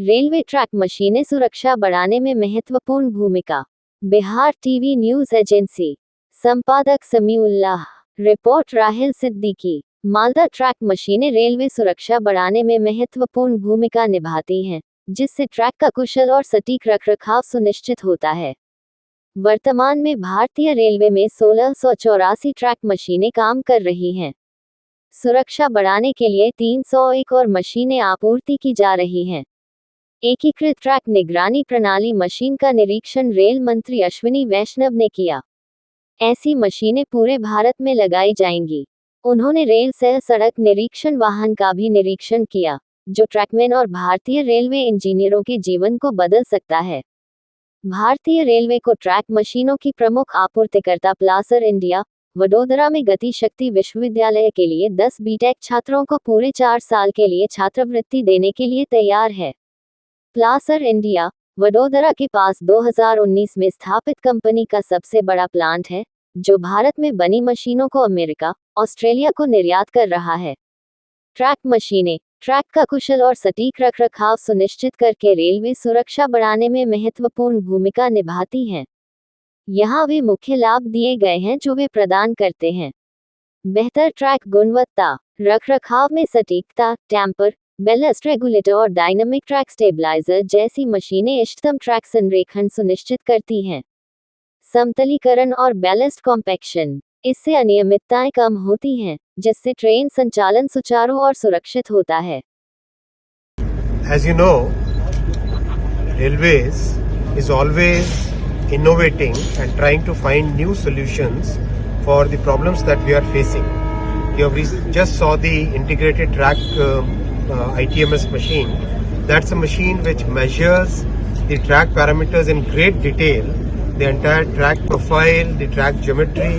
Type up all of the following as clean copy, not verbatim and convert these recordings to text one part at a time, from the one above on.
Railway track मशीनें सुरक्षा बढ़ाने में महत्वपूर्ण भूमिका। Bihar TV news agency. संपादक समीउल्लाह। रिपोर्ट राहिल सिद्दीकी। मालदा ट्रैक मशीनें रेलवे सुरक्षा बढ़ाने में महत्वपूर्ण भूमिका निभाती हैं, जिससे ट्रैक का कुशल और सटीक रखरखाव सुनिश्चित होता है। वर्तमान में भारतीय रेलवे में 1684 ट्रैक मशीनें काम कर रही हैं। सुरक्षा बढ़ाने के लिए 301 और मशीनें आपूर्ति की जा रही हैं। एकीकृत ट्रैक निगरानी प्रणाली मशीन का निरीक्षण रेल मंत्री अश्विनी वैष्णव ने किया। ऐसी मशीनें पूरे भारत में लगाई जाएंगी। उन्होंने रेल सह सड़क निरीक्षण वाहन का भी निरीक्षण किया, जो ट्रैकमैन और भारतीय रेलवे इंजीनियरों के जीवन को बदल सकता है। भारतीय रेलवे को ट्रैक मशीनों की प्रमुख आपूर्तिकर्ता प्लासर इंडिया, वडोदरा में गति शक्ति विश्वविद्यालय के लिए 10 बीटेक छात्रों को पूरे 4 साल के लिए छात्रवृत्ति देने के लिए तैयार है। प्लासर इंडिया, वडोदरा के पास 2019 में स्थापित कंपनी का सबसे बड़ा प्लांट है, जो भारत में बनी मशीनों को अमेरिका, ऑस्ट्रेलिया को निर्यात कर रहा है। ट्रैक मशीनें ट्रैक का कुशल और सटीक रखरखाव सुनिश्चित करके रेलवे सुरक्षा बढ़ाने में महत्वपूर्ण भूमिका निभाती हैं। यहाँ वे मुख्य लाभ दिए गए हैं जो वे प्रदान करते हैं। बेहतर ट्रैक गुणवत्ता, रखरखाव में सटीकता, टैम्पर, बैलेस्ट रेगुलेटर और डायनामिक ट्रैक स्टेबलाइजर जैसी मशीनें इष्टतम ट्रैक संरेखण सुनिश्चित करती हैं। समतलीकरण और बैलेस्ट कॉम्पैक्शन, इससे अनियमितताएं कम होती हैं, जिससे ट्रेन संचालन सुचारू और सुरक्षित होता है। As you know, Railways is always innovating and trying to find new solutions for the problems that we are facing. You have just saw the integrated track ITMS machine. That's a machine which measures the track parameters in great detail, the entire track profile, the track geometry,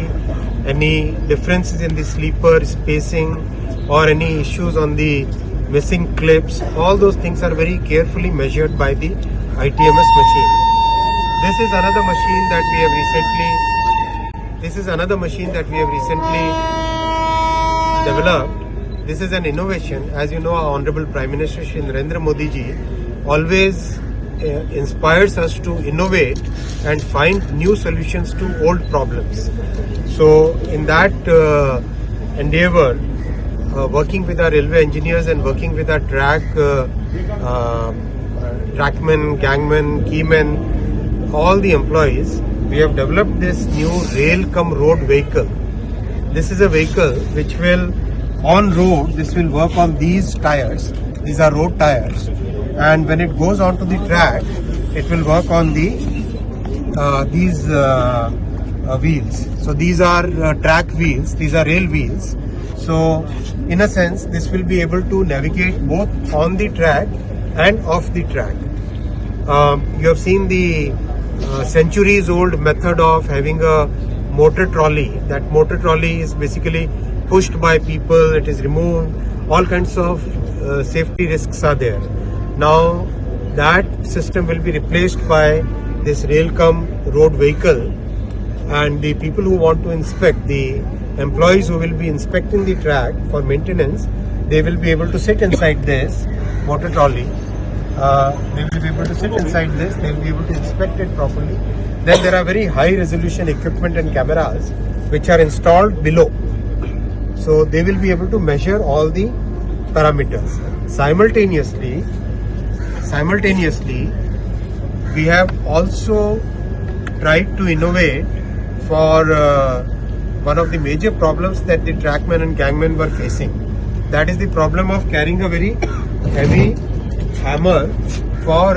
any differences in the sleeper spacing or any issues on the missing clips. All those things are very carefully measured by the ITMS machine. This is another machine that we have recently developed. This is an innovation. As you know, our Honorable Prime Minister Shri Narendra Modi ji always inspires us to innovate and find new solutions to old problems. So in that endeavor, working with our railway engineers and working with our trackmen, gangmen, keymen, all the employees, we have developed this new rail cum road vehicle. This is a vehicle which will, on road, this will work on these tires. These are road tires, and when it goes onto the track, it will work on the these wheels. So these are track wheels. These are rail wheels. So in a sense, this will be able to navigate both on the track and off the track. You have seen the centuries-old method of having a motor trolley. That motor trolley is basically pushed by people, it is removed, all kinds of safety risks are there. Now that system will be replaced by this rail cum road vehicle, and the people who want to inspect, the employees who will be inspecting the track for maintenance, they will be able to sit inside this motor trolley. They will be able to sit inside this, they will be able to inspect it properly. Then there are very high resolution equipment and cameras which are installed below. So they will be able to measure all the parameters. Simultaneously, we have also tried to innovate for one of the major problems that the trackmen and gangmen were facing. That is the problem of carrying a very heavy hammer for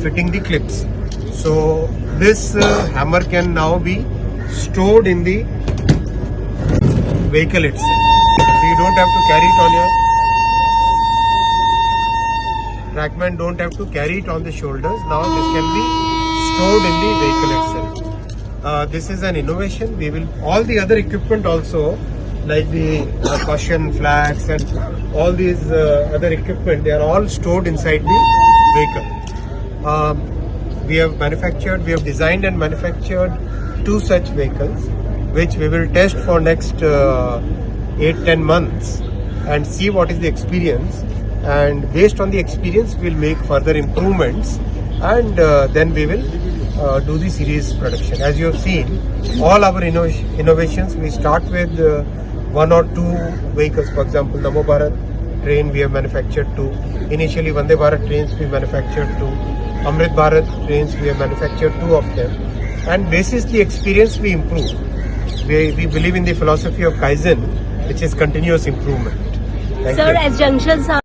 fitting the clips. So this hammer can now be stored in the vehicle itself. So you don't have to carry it on your trackman, don't have to carry it on the shoulders. Now this can be stored in the vehicle itself. This is an innovation. We will, all the other equipment also, like the caution flags and all these other equipment, they are all stored inside the vehicle. We have designed and manufactured 2 such vehicles, which we will test for next 8-10 months and see what is the experience. and based on the experience we'll make further improvements, and then we will do the series production. As you have seen, all our innovations, we start with one or two vehicles. For example, Namo Bharat train we have manufactured two. Initially Vande Bharat trains we manufactured two. Amrit Bharat trains we have manufactured two of them, and basis the experience we improve. We believe in the philosophy of Kaizen, which is continuous improvement. Thank Sir, you. as junctions are